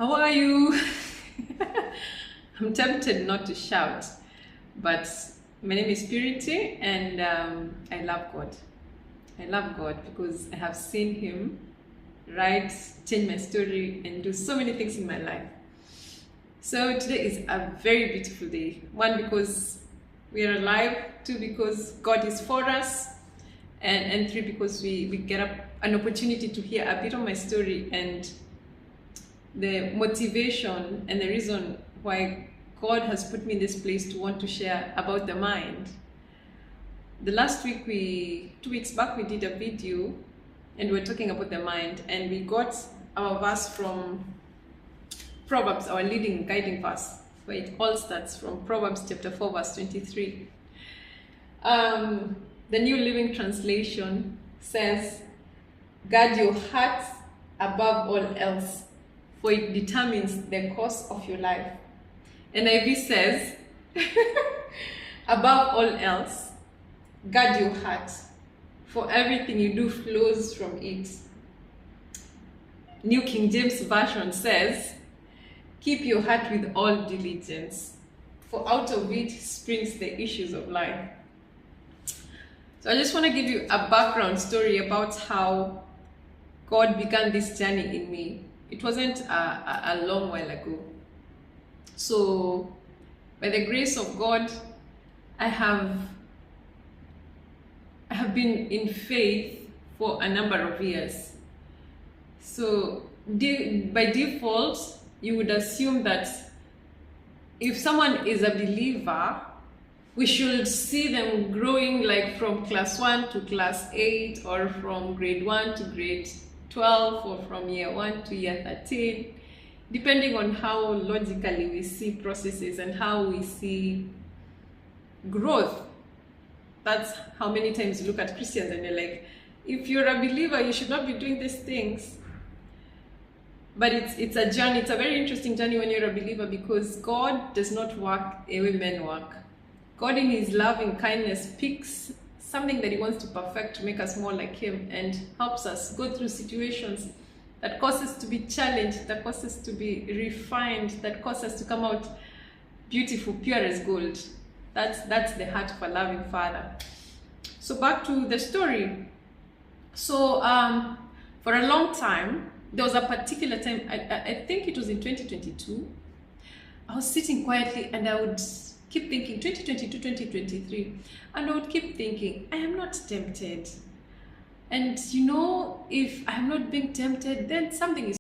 How are you? I'm tempted not to shout, but my name is Purity, and I love God. I love God because I have seen Him change my story, and do so many things in my life. So today is a very beautiful day. One, because we are alive. Two, because God is for us. And three, because we get an opportunity to hear a bit of my story and the motivation and the reason why God has put me in this place to want to share about the mind. The last week, 2 weeks back, we did a video and we were talking about the mind, and we got our verse from Proverbs, our leading guiding verse, where it all starts from Proverbs chapter 4 verse 23. The New Living Translation says, "Guard your heart above all else, for it determines the course of your life." NIV says, "Above all else, guard your heart, for everything you do flows from it." New King James Version says, "Keep your heart with all diligence, for out of it springs the issues of life." So I just want to give you a background story about how God began this journey in me. It wasn't a long while ago. So by the grace of God, I have been in faith for a number of years. So by default, you would assume that if someone is a believer, we should see them growing, like from class 1 to class 8, or from grade 1 to grade 12, or from year 1 to year 13, depending on how logically we see processes and how we see growth. That's how many times you look at Christians and you're like, if you're a believer, you should not be doing these things. But it's a journey. It's a very interesting journey when you're a believer, because God does not work the way men work. God, in His loving kindness, picks something that He wants to perfect to make us more like Him, and helps us go through situations that cause us to be challenged, that cause us to be refined, that cause us to come out beautiful, pure as gold. That's the heart of a loving Father. So back to the story. So for a long time, there was a particular time, I think it was in 2022, I was sitting quietly and I would keep thinking 2022, 2023, and I would keep thinking, I am not tempted. And if I am not being tempted, then something is